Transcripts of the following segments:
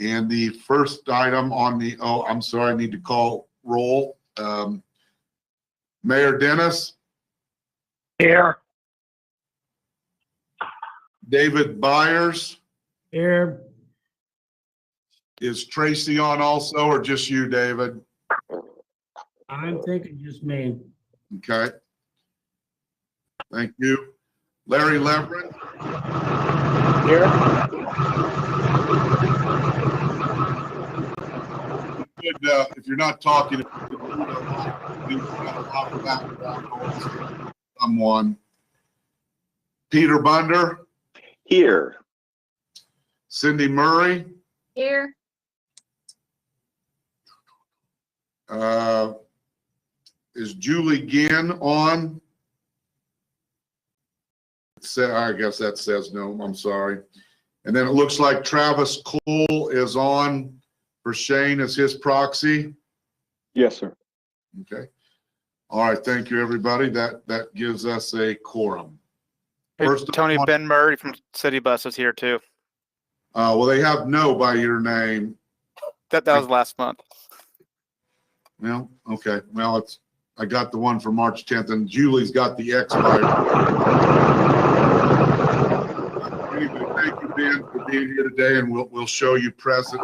And the first item on the, oh, I'm sorry, I need to call roll. Mayor Dennis. Here. David Byers. Here. Is Tracy on also, or just you, David? I'm thinking just me. Okay. Thank you. Larry Leverett. Here. If you're not talking, someone. Peter Bunder. Here. Cindy Murray. Here. Is Julie Ginn on? I guess that says no. I'm sorry. And then it looks like Travis Cole is on for Shane as his proxy. Yes, sir. Okay. All right. Thank you, everybody. That gives us a quorum. Hey, First, Tony, Ben Murray from City Bus is here too. well, they have no by your name. That was last month. Well, okay. Well, I got the one for March 10th, and Julie's got the expired. Anyway, thank you, Ben, for being here today, and we'll show you present.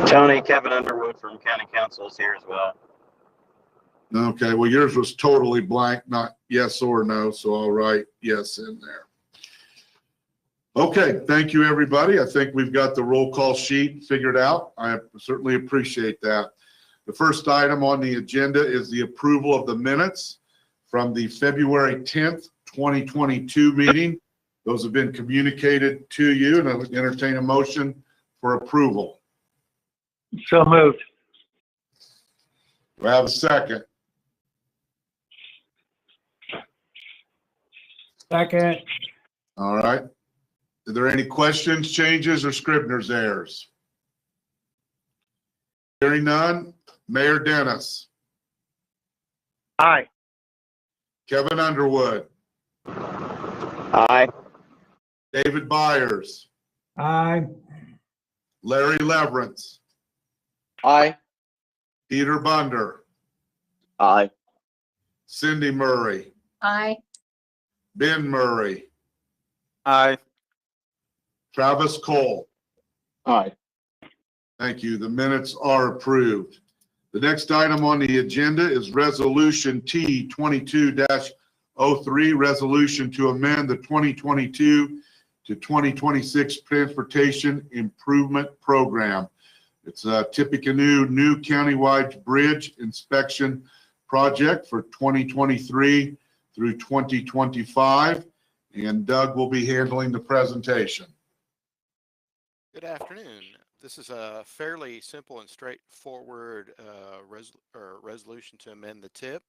Tony, Kevin Underwood from County Council is here as well. Okay. Well, yours was totally blank, not yes or no, so I'll write yes in there. Okay. Thank you, everybody. I think we've got the roll call sheet figured out. I certainly appreciate that. The first item on the agenda is the approval of the minutes from the February 10th, 2022 meeting. Those have been communicated to you, and I would entertain a motion for approval. So moved. Do I have a second? Second. All right. Are there any questions, changes, or Scribner's errors? Hearing none. Mayor Dennis. Aye. Kevin Underwood. Aye. David Byers. Aye. Larry Leverance. Aye. Peter Bunder. Aye. Cindy Murray. Aye. Ben Murray. Aye. Travis Cole. Aye. Thank you. The minutes are approved. The next item on the agenda is Resolution T 22-03, resolution to amend the 2022 to 2026 Transportation Improvement Program. It's a Tippecanoe new countywide bridge inspection project for 2023 through 2025, and Doug will be handling the presentation. Good afternoon. This is a fairly simple and straightforward resolution to amend the TIP.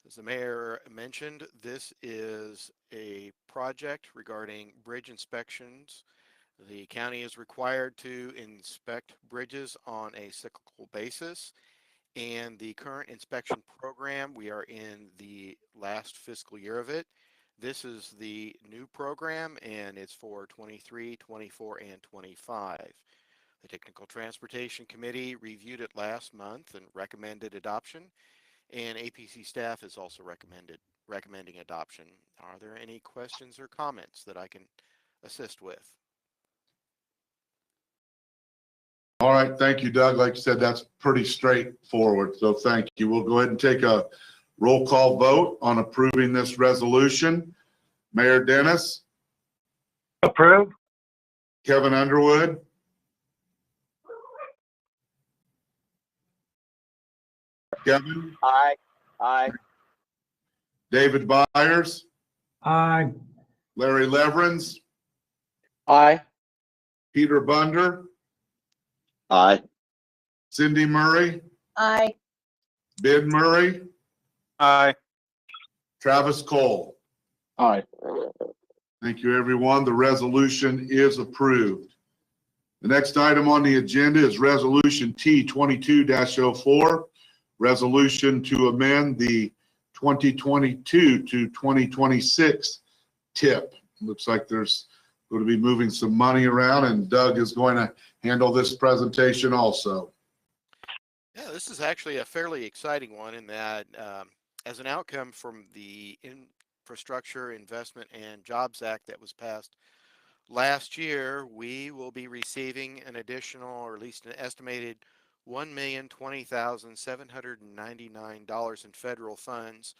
As the mayor mentioned, this is a project regarding bridge inspections. The county is required to inspect bridges on a cyclical basis, and the current inspection program, we are in the last fiscal year of it. This is the new program, and it's for 23, 24, and 25. The Technical Transportation Committee reviewed it last month and recommended adoption, and APC staff is also recommending adoption. Are there any questions or comments that I can assist with? All right, thank you, Doug. Like you said, that's pretty straightforward, so thank you. We'll go ahead and take a roll call vote on approving this resolution. Mayor Dennis. Approve. Kevin Underwood. Kevin. Aye. Aye. David Byers. Aye. Larry Leverance. Aye. Peter Bunder. Aye. Cindy Murray. Aye. Ben Murray. Aye. Travis Cole. Aye. Thank you, everyone. The resolution is approved. The next item on the agenda is Resolution T 22-04, resolution to amend the 2022 to 2026 TIP. Looks like there's going to be moving some money around, and Doug is going to handle this presentation also. Yeah, this is actually a fairly exciting one in that as an outcome from the Infrastructure Investment and Jobs Act that was passed last year, we will be receiving an additional, or at least an estimated, $1,020,799 in federal funds,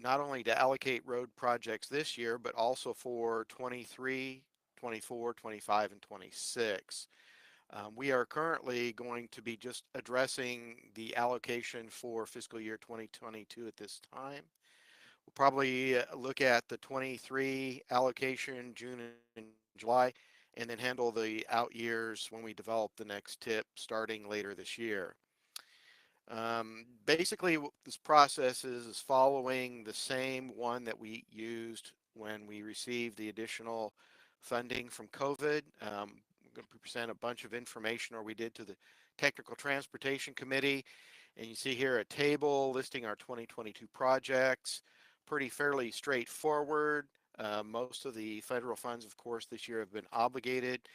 not only to allocate road projects this year, but also for 23, 24, 25, and 26. We are currently going to be just addressing the allocation for fiscal year 2022 at this time. We'll probably look at the 23 allocation June and July, and then handle the out years when we develop the next tip starting later this year. Basically, this process is following the same one that we used when we received the additional funding from COVID. I'm going to present a bunch of information, or we did, to the Technical Transportation Committee. And you see here a table listing our 2022 projects. Pretty fairly straightforward. Most of the federal funds, of course, this year have been obligated.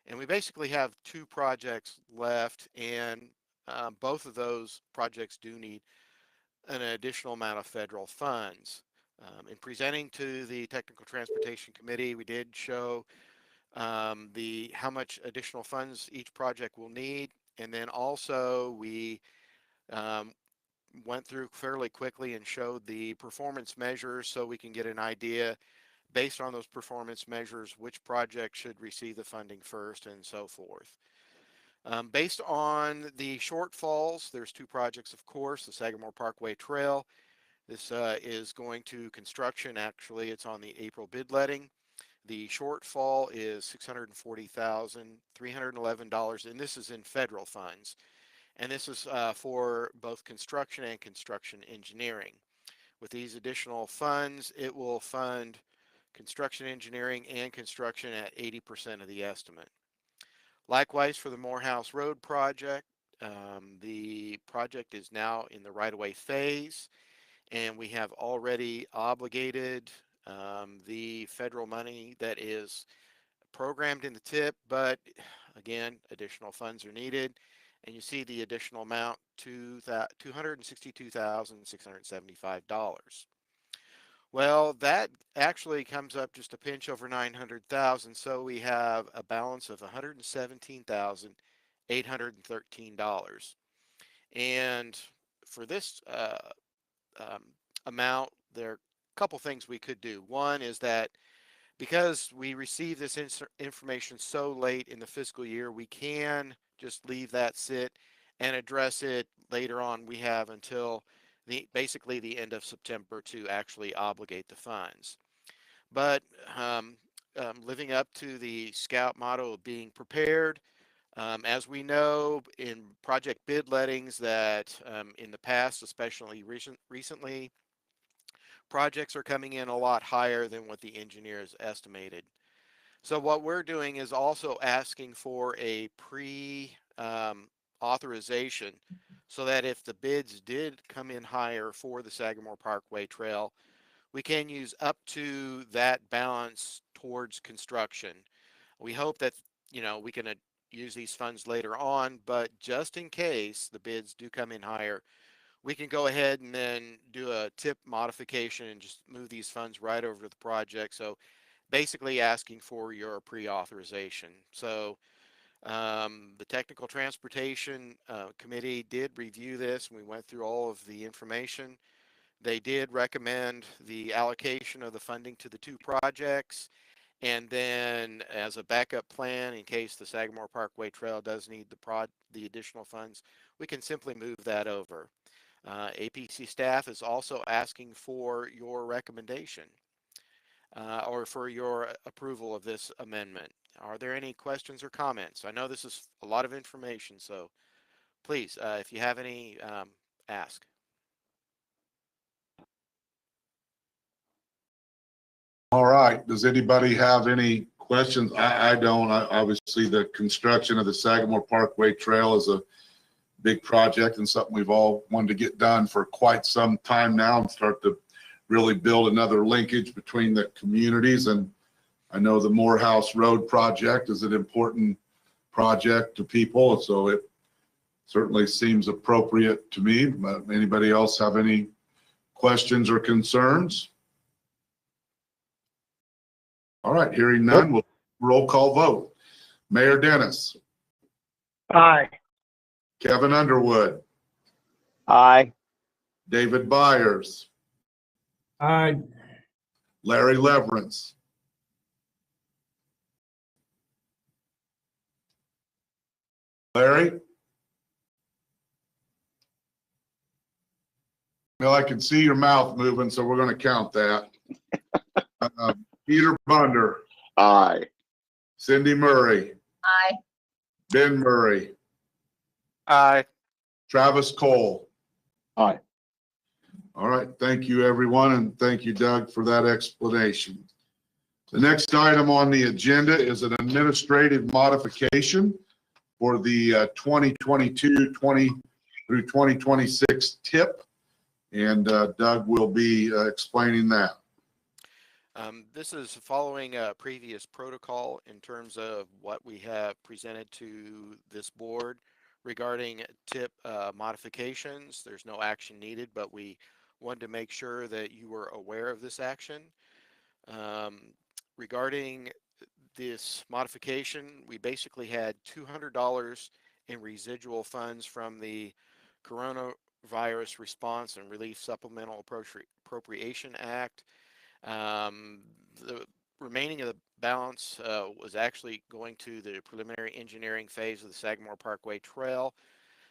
And we basically have 2 projects left, and both of those projects do need an additional amount of federal funds. In presenting to the Technical Transportation Committee, we did show how much additional funds each project will need, and then also we went through fairly quickly and showed the performance measures so we can get an idea based on those performance measures which project should receive the funding first, and so forth. Based on the shortfalls, there's 2 projects, of course. The Sagamore Parkway Trail. This is going to construction. Actually, it's on the April bid letting. The shortfall is $640,311, and this is in federal funds. And this is for both construction and construction engineering. With these additional funds, it will fund construction engineering and construction at 80% of the estimate. Likewise, for the Morehouse Road project, the project is now in the right-of-way phase, and we have already obligated the federal money that is programmed in the tip, but again, additional funds are needed. And you see the additional amount, $262,675. Well, that actually comes up just a pinch over $900,000, so we have a balance of $117,813. And for this amount, there are a couple things we could do. One is that because we receive this information so late in the fiscal year, we can just leave that sit and address it later on. We have until basically the end of September to actually obligate the funds. But living up to the Scout motto of being prepared, as we know in project bid lettings that in the past, especially recently, projects are coming in a lot higher than what the engineers estimated. So what we're doing is also asking for a pre-authorization so that if the bids did come in higher for the Sagamore Parkway Trail, we can use up to that balance towards construction. We hope that, we can use these funds later on, but just in case the bids do come in higher, we can go ahead and then do a tip modification and just move these funds right over to the project. So basically asking for your pre-authorization. So the Technical Transportation Committee did review this, and we went through all of the information. They did recommend the allocation of the funding to the 2 projects, and then as a backup plan in case the Sagamore Parkway Trail does need the additional funds, we can simply move that over. APC staff is also asking for your recommendation or for your approval of this amendment. Are there any questions or comments? I know this is a lot of information, so please, if you have any, ask. All right. Does anybody have any questions? I don't. Obviously, the construction of the Sagamore Parkway Trail is a big project and something we've all wanted to get done for quite some time now and start to really build another linkage between the communities. And I know the Morehouse Road project is an important project to people, so it certainly seems appropriate to me. But anybody else have any questions or concerns? All right, hearing none, we'll roll call vote. Mayor Dennis, Aye. Kevin Underwood, Aye. David Byers, Aye. Larry Leverance, Larry? Well, I can see your mouth moving, so we're going to count that. Peter Bunder, Aye. Cindy Murray, Aye. Ben Murray, Aye. Travis Cole. Aye. All right, thank you, everyone, and thank you, Doug, for that explanation. The next item on the agenda is an administrative modification for the 2022-20 through 2026 TIP, and Doug will be explaining that. This is following a previous protocol in terms of what we have presented to this board regarding TIP modifications. There's no action needed, but we wanted to make sure that you were aware of this action. Regarding this modification, we basically had $200 in residual funds from the Coronavirus Response and Relief Supplemental Appropriation Act. The remaining of the balance was actually going to the preliminary engineering phase of the Sagamore Parkway Trail.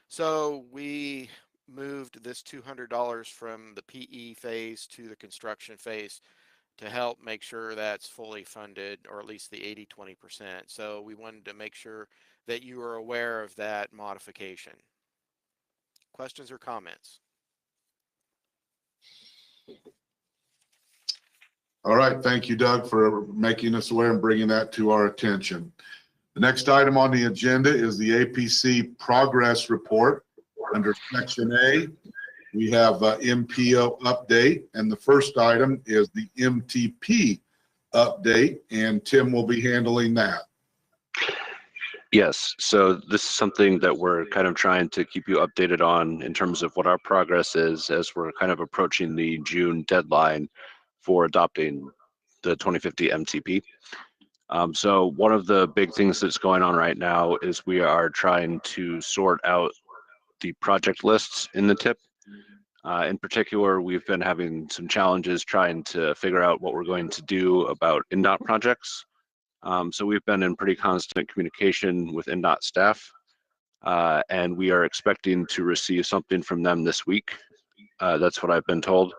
So we moved this $200 from the PE phase to the construction phase to help make sure that's fully funded, or at least the 80-20%. So we wanted to make sure that you are aware of that modification. Questions or comments? All right, thank you, Doug, for making us aware and bringing that to our attention. The next item on the agenda is the APC Progress Report. Under Section A, we have MPO update, and the first item is the MTP update, and Tim will be handling that. Yes, so this is something that we're kind of trying to keep you updated on in terms of what our progress is as we're kind of approaching the June deadline for adopting the 2050 MTP. So one of the big things that's going on right now is we are trying to sort out the project lists in the TIP. In particular, we've been having some challenges trying to figure out what we're going to do about INDOT projects. So we've been in pretty constant communication with INDOT staff, and we are expecting to receive something from them this week. That's what I've been told.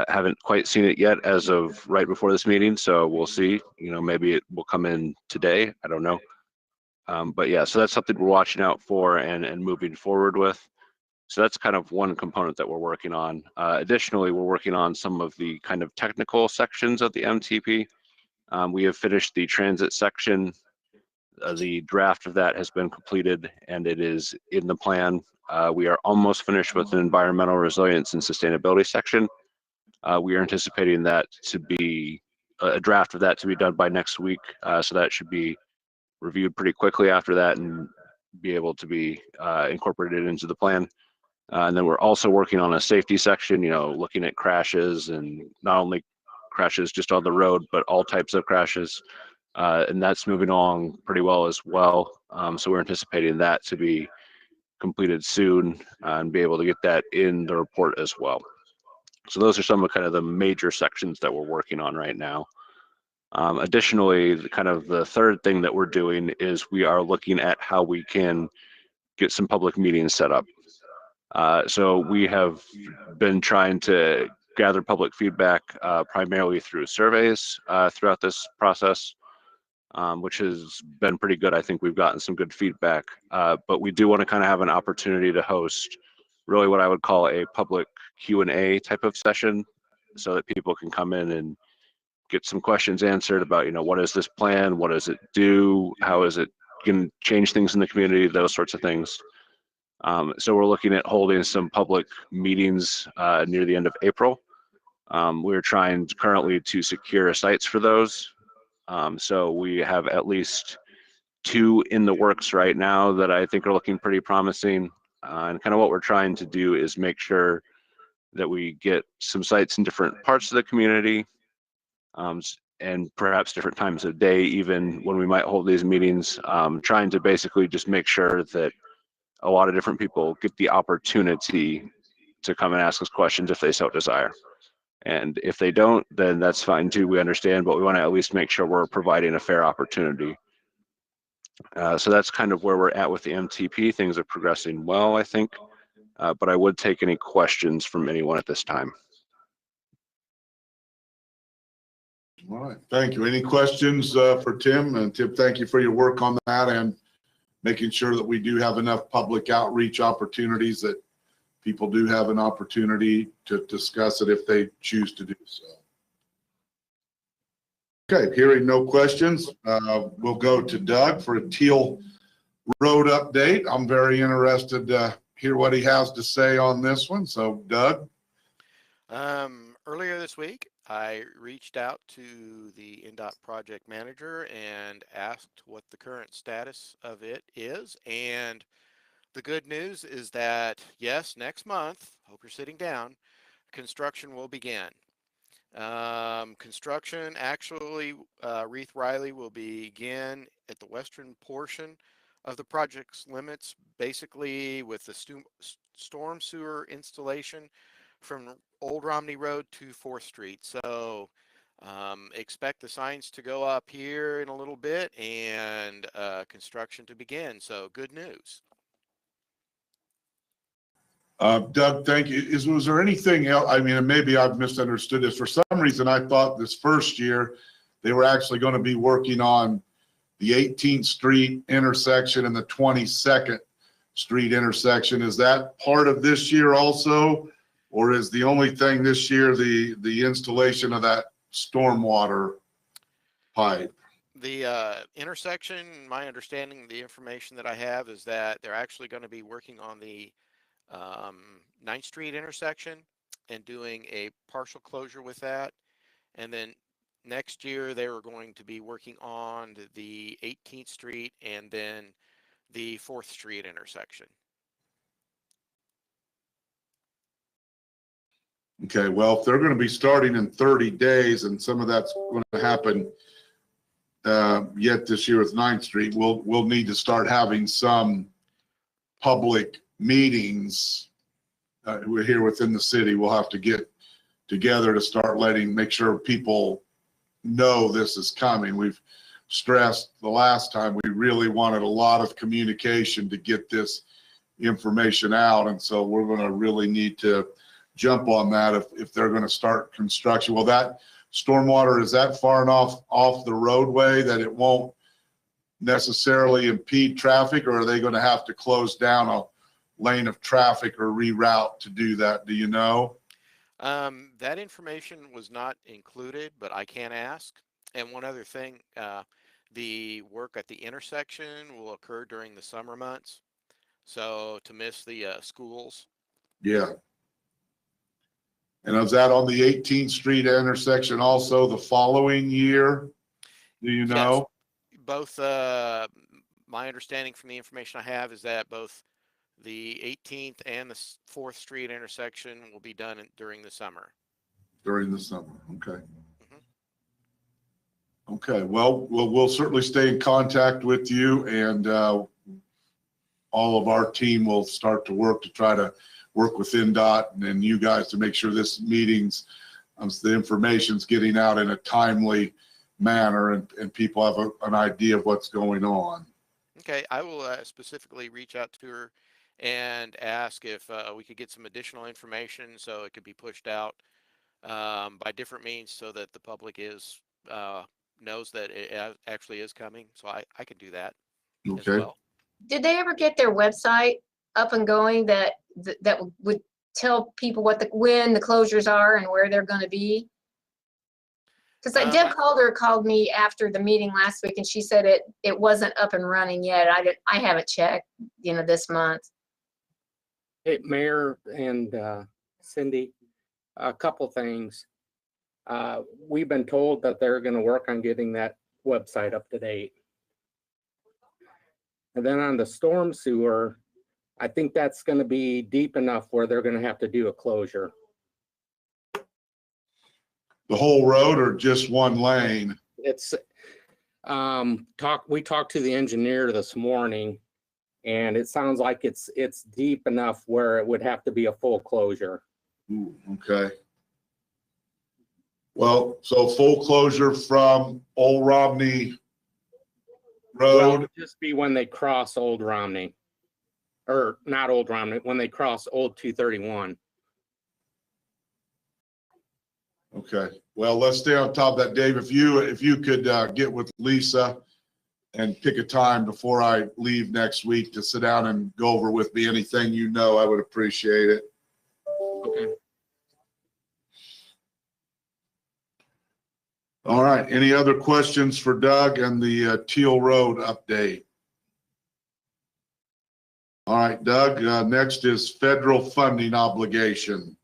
Haven't quite seen it yet as of right before this meeting, so we'll see. You know, maybe it will come in today. I don't know. But yeah, so that's something we're watching out for and moving forward with. So that's kind of one component that we're working on. Additionally, we're working on some of the kind of technical sections of the MTP. We have finished the transit section. The draft of that has been completed and it is in the plan. We are almost finished with an environmental resilience and sustainability section. We are anticipating that to be a draft of that to be done by next week. So that should be reviewed pretty quickly after that and be able to be incorporated into the plan. And then we're also working on a safety section, you know, looking at crashes, and not only crashes just on the road, but all types of crashes. And that's moving along pretty well as well. So we're anticipating that to be completed soon and be able to get that in the report as well. So those are some of kind of the major sections that we're working on right now. Additionally, kind of the third thing that we're doing is we are looking at how we can get some public meetings set up. So we have been trying to gather public feedback primarily through surveys throughout this process, which has been pretty good. I think we've gotten some good feedback, but we do want to kind of have an opportunity to host really what I would call a public Q&A type of session so that people can come in and get some questions answered about, you know, what is this plan? What does it do? How is it going to change things in the community? Those sorts of things. So we're looking at holding some public meetings near the end of April. We're trying currently to secure sites for those. So we have at least 2 in the works right now that I think are looking pretty promising. And kind of what we're trying to do is make sure that we get some sites in different parts of the community, and perhaps different times of day, even when we might hold these meetings, trying to basically just make sure that a lot of different people get the opportunity to come and ask us questions if they so desire. And if they don't, then that's fine too, we understand, but we want to at least make sure we're providing a fair opportunity. So that's kind of where we're at with the MTP. Things are progressing well, I think, but I would take any questions from anyone at this time. All right, thank you. Any questions for Tim? And Tim, thank you for your work on that and making sure that we do have enough public outreach opportunities that people do have an opportunity to discuss it if they choose to do so. Okay, hearing no questions, we'll go to Doug for a Teal Road update. I'm very interested to hear what he has to say on this one. So, Doug. Earlier this week, I reached out to the NDOT project manager and asked what the current status of it is. And the good news is that, yes, next month, hope you're sitting down, construction will begin. Construction actually, Reith Riley will begin at the western portion of the project's limits, basically with the storm sewer installation from Old Romney Road to 4th Street. So expect the signs to go up here in a little bit and construction to begin. So good news. Doug, thank you. Was there anything else? I mean, maybe I've misunderstood this. For some reason, I thought this first year they were actually going to be working on the 18th Street intersection and the 22nd Street intersection. Is that part of this year also? Or is the only thing this year the installation of that stormwater pipe? The intersection, my understanding, the information that I have is that they're actually going to be working on the 9th Street intersection and doing a partial closure with that. And then next year they were going to be working on the 18th Street and then the 4th Street intersection. Okay, well, if they're going to be starting in 30 days and some of that's going to happen yet this year with 9th Street, we'll need to start having some public meetings. We're here within the city. We'll have to get together to start make sure people know this is coming. We've stressed the last time we really wanted a lot of communication to get this information out. And so we're going to really need to jump on that if they're going to start construction. Well, that stormwater, is that far enough off the roadway that it won't necessarily impede traffic, or are they going to have to close down a lane of traffic or reroute to do that? Do you know? That information was not included, but I can ask. And one other thing, the work at the intersection will occur during the summer months. So to miss the schools. Yeah. And is that on the 18th Street intersection also the following year? Do you know? Yes. Both, my understanding from the information I have is that both the 18th and the 4th Street intersection will be done during the summer. During the summer, okay. Okay, well, we'll certainly stay in contact with you, and all of our team will start to work to try to work with NDOT and you guys to make sure this meeting's, the information's getting out in a timely manner and people have an idea of what's going on. Okay, I will specifically reach out to her and ask if we could get some additional information so it could be pushed out by different means so that the public knows that it actually is coming. So I can do that as Okay. well. Did they ever get their website up and going that would tell people when the closures are and where they're going to be? Because Deb Calder called me after the meeting last week and she said it wasn't up and running yet. I haven't checked, this month. Hey, Mayor and Cindy, a couple things. We've been told that they're going to work on getting that website up to date. And then on the storm sewer, I think that's gonna be deep enough where they're gonna have to do a closure. The whole road or just one lane? It's, we talked to the engineer this morning, and it sounds like it's deep enough where it would have to be a full closure. Ooh, okay. Well, so full closure from Old Romney Well, Road. it'd just be when they cross Old Romney. Or not Old Romney, when they cross Old 231. Okay, well, let's stay on top of that, Dave. If you could get with Lisa and pick a time before I leave next week to sit down and go over with me anything you know, I would appreciate it. Okay. All right, any other questions for Doug and the Teal Road update? All right, Doug, next is federal funding obligation.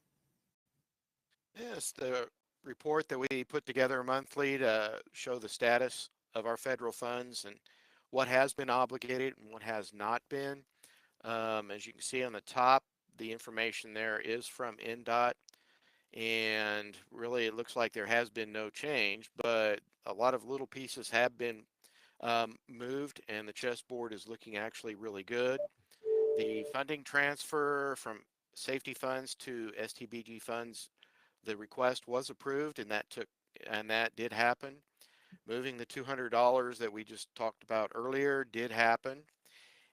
Yes, the report that we put together monthly to show the status of our federal funds and what has been obligated and what has not been. As you can see on the top, the information there is from NDOT, and really it looks like there has been no change, but a lot of little pieces have been moved, and the chessboard is looking actually really good. The funding transfer from safety funds to STBG funds, the request was approved, and that did happen. Moving the $200 that we just talked about earlier did happen.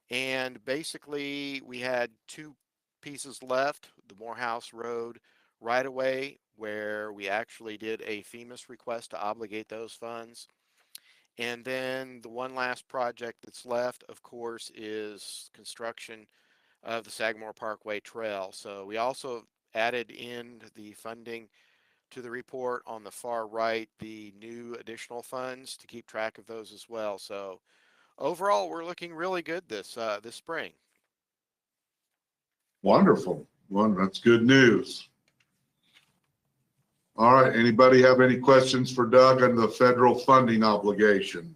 And basically we had two pieces left: the Morehouse Road right away, where we actually did a FEMA's request to obligate those funds. And then the one last project that's left, of course, is construction of the Sagamore Parkway Trail. So we also added in the funding to the report on the far right, the new additional funds to keep track of those as well. So overall, we're looking really good this spring. Wonderful. Well, that's good news. All right, anybody have any questions for Doug on the federal funding obligation?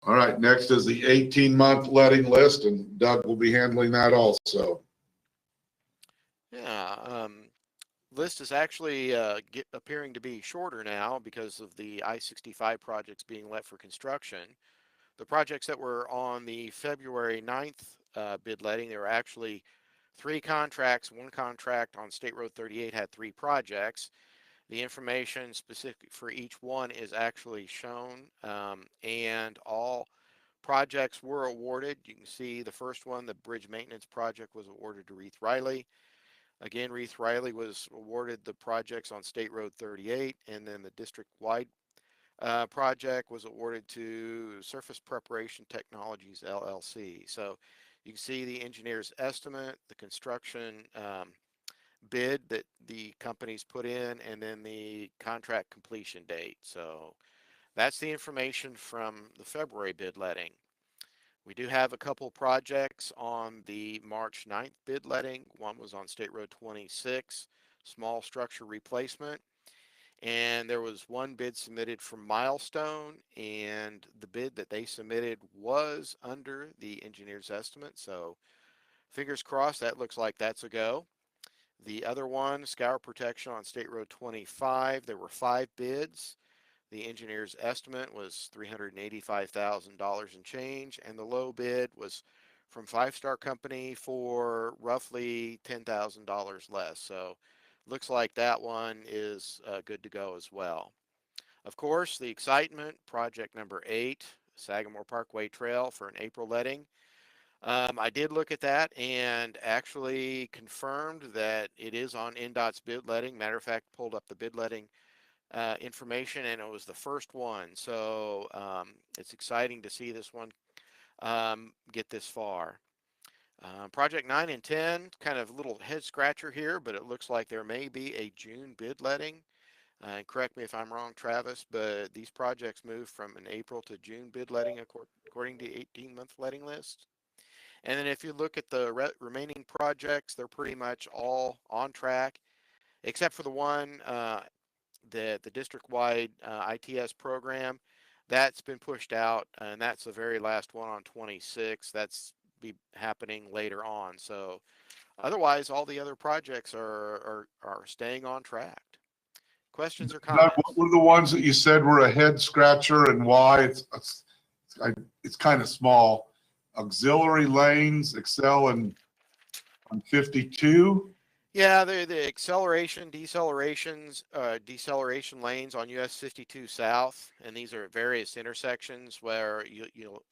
All right, next is the 18-month letting list, and Doug will be handling that also. Yeah, list is actually appearing to be shorter now because of the I-65 projects being let for construction. The projects that were on the February 9th bid letting, there were actually 3 contracts. One contract on State Road 38 had 3 projects. The information specific for each one is actually shown, and all projects were awarded. You can see the first one, the bridge maintenance project, was awarded to Reith Riley. Again, Reith Riley was awarded the projects on State Road 38, and then the district-wide project was awarded to Surface Preparation Technologies, LLC. So you can see the engineer's estimate, the construction bid that the companies put in, and then the contract completion date. So that's the information from the February bid letting. We do have a couple projects on the March 9th bid letting. One was on State Road 26, small structure replacement. And there was one bid submitted from Milestone, and the bid that they submitted was under the engineer's estimate. So fingers crossed, that looks like that's a go. The other one, scour protection on State Road 25, there were 5 bids. The engineer's estimate was $385,000 and change, and the low bid was from Five Star Company for roughly $10,000 less. So looks like that one is good to go as well. Of course, the excitement, project number 8, Sagamore Parkway Trail, for an April letting. I did look at that and actually confirmed that it is on NDOT's bid letting. Matter of fact, pulled up the bid letting information, and it was the first one. So it's exciting to see this one get this far. Project 9 and 10, kind of a little head scratcher here, but it looks like there may be a June bid letting. Correct me if I'm wrong, Travis, but these projects move from an April to June bid letting according to the 18-month letting list. And then if you look at the remaining projects, they're pretty much all on track, except for the one the district-wide ITS program. That's been pushed out, and that's the very last one on 26. That's be happening later on. So otherwise, all the other projects are staying on track. Questions or Doug, comments? what were the ones that you said were a head scratcher and why? It's kind of small. Auxiliary lanes, Excel and on 52. Yeah, the acceleration, deceleration lanes on US 52 South, and these are at various intersections where you'll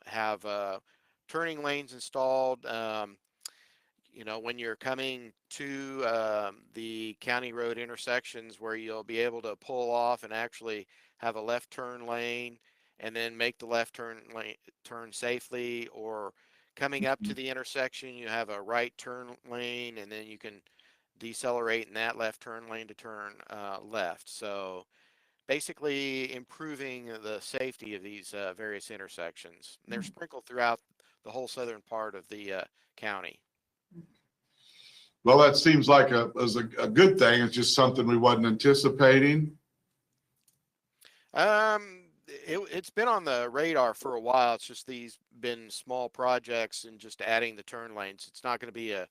have turning lanes installed. You know, when you're coming to the county road intersections where you'll be able to pull off and actually have a left turn lane and then make the left turn safely, or coming up to the intersection, you have a right turn lane and then you can decelerate in that left turn lane to turn left. So basically improving the safety of these various intersections. And they're sprinkled throughout the whole southern part of the county. Well, that seems like a good thing. It's just something we wasn't anticipating. It's been on the radar for a while. It's just these been small projects and just adding the turn lanes. It's not going to be a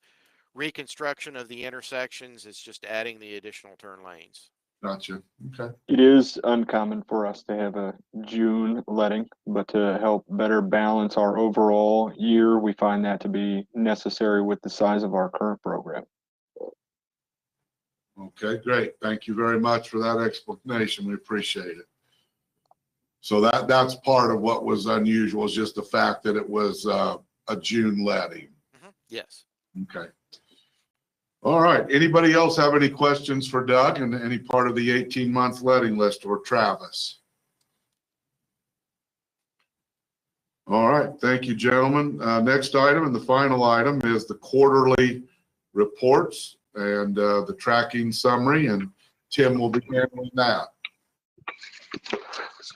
reconstruction of the intersections. It's just adding the additional turn lanes. Gotcha. Okay. It is uncommon for us to have a June letting, but to help better balance our overall year, we find that to be necessary with the size of our current program. Okay, great. Thank you very much for that explanation. We appreciate it. So that's part of what was unusual, is just the fact that it was a June letting. Yes. Okay. All right. Anybody else have any questions for Doug and any part of the 18-month letting list, or Travis? All right. Thank you, gentlemen. Next item and the final item is the quarterly reports and the tracking summary, and Tim will be handling that.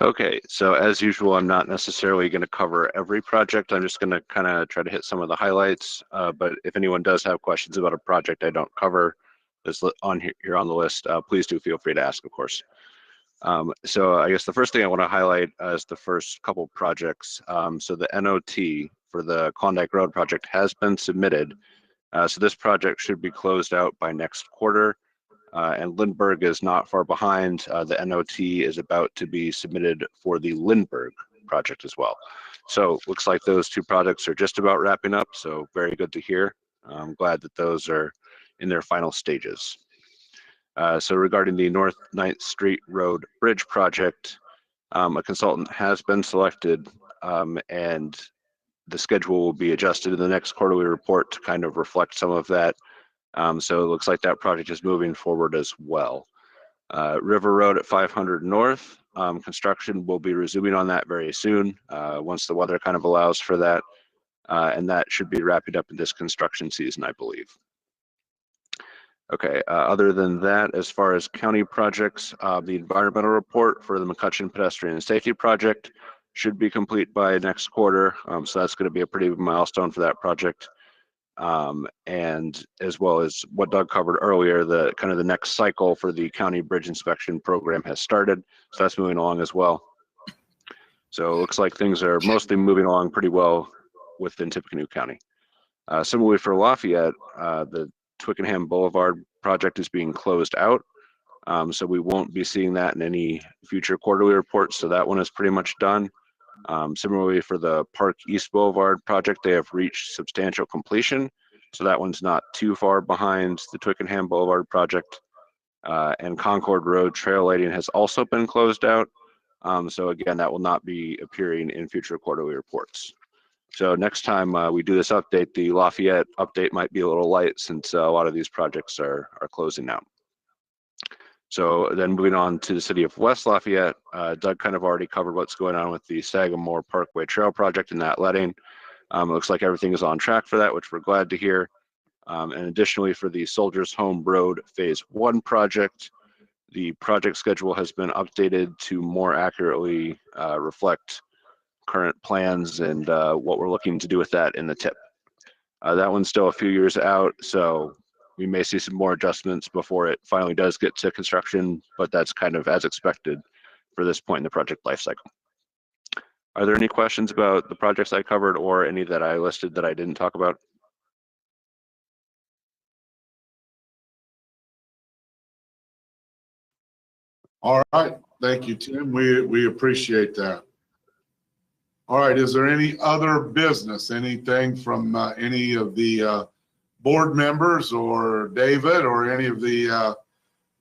Okay, so as usual, I'm not necessarily going to cover every project. I'm just going to kind of try to hit some of the highlights. But if anyone does have questions about a project I don't cover that's on here on the list, please do feel free to ask, of course. So I guess the first thing I want to highlight is the first couple projects. So the NOT for the Klondike Road project has been submitted. So this project should be closed out by next quarter. And Lindbergh is not far behind. The NOT is about to be submitted for the Lindbergh project as well. So looks like those two projects are just about wrapping up. So very good to hear. I'm glad that those are in their final stages. So regarding the North 9th Street Road Bridge project, a consultant has been selected, and the schedule will be adjusted in the next quarterly report to kind of reflect some of that. So it looks like that project is moving forward as well. River Road at 500 North, construction will be resuming on that very soon, once the weather kind of allows for that. And that should be wrapping up in this construction season, I believe. Okay, other than that, as far as county projects, the environmental report for the McCutcheon Pedestrian Safety Project should be complete by next quarter. So that's going to be a pretty big milestone for that project. And as well as what Doug covered earlier, the kind of the next cycle for the county bridge inspection program has started. So that's moving along as well. So it looks like things are mostly moving along pretty well within Tippecanoe County. Similarly for Lafayette, the Twickenham Boulevard project is being closed out. So we won't be seeing that in any future quarterly reports. So that one is pretty much done. Similarly for the Park East Boulevard project, they have reached substantial completion. So that one's not too far behind the Twickenham Boulevard project. And Concord Road trail lighting has also been closed out. So again, that will not be appearing in future quarterly reports. So next time we do this update, the Lafayette update might be a little light since a lot of these projects are closing out. So then moving on to the city of West Lafayette, Doug kind of already covered what's going on with the Sagamore Parkway Trail project and that letting. It looks like everything is on track for that, which we're glad to hear. And additionally, for the Soldiers Home Road Phase 1 project, the project schedule has been updated to more accurately reflect current plans and what we're looking to do with that in the TIP. That one's still a few years out, so We may see some more adjustments before it finally does get to construction, but that's kind of as expected for this point in the project life cycle. Are there any questions about the projects I covered or any that I listed that I didn't talk about? All right, thank you, Tim. We appreciate that. All right, is there any other business, anything from any of the board members or David or any of the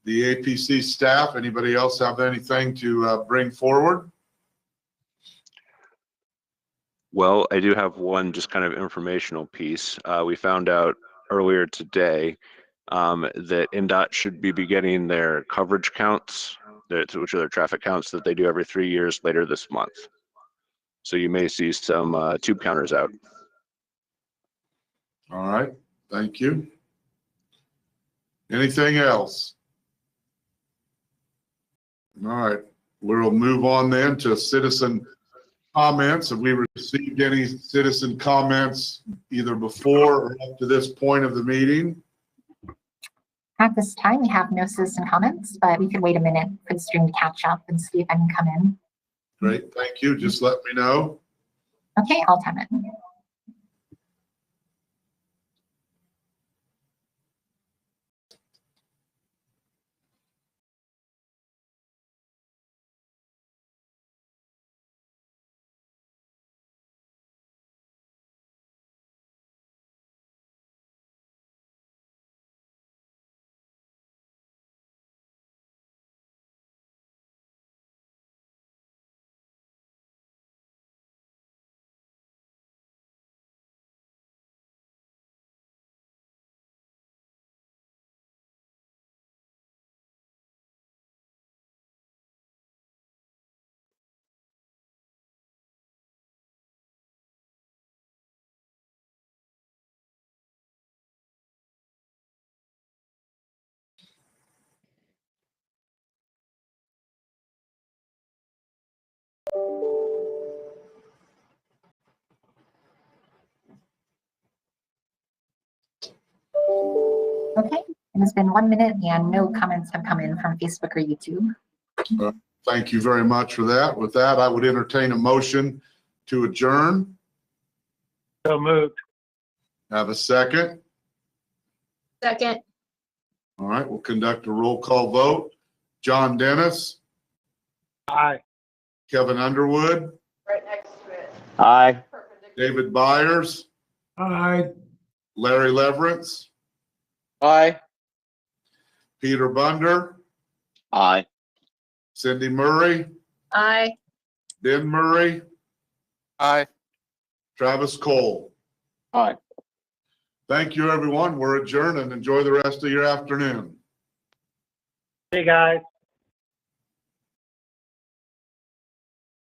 APC staff? Anybody else have anything to bring forward? Well, I do have one just kind of informational piece. We found out earlier today that NDOT should be beginning their coverage counts, which are their traffic counts that they do every 3 years later this month. So you may see some tube counters out. All right, thank you. Anything else? All right, we'll move on then to citizen comments. Have we received any citizen comments either before or up to this point of the meeting? At this time, we have no citizen comments, but we could wait a minute for the stream to catch up and see if I can come in. Great, thank you. Just let me know. Okay, I'll time it. Okay, it has been 1 minute and no comments have come in from Facebook or YouTube. Thank you very much for that. With that, I would entertain a motion to adjourn. So moved. Have a second? Second, All right, we'll conduct a roll call vote. John Dennis, Aye. Kevin Underwood, Aye. David Byers, Aye. Larry Leverance, Aye. Peter Bunder, Aye. Cindy Murray, aye. Ben Murray, Aye. Travis Cole. Aye. Thank you, everyone. We're adjourned and enjoy the rest of your afternoon. Hey, guys.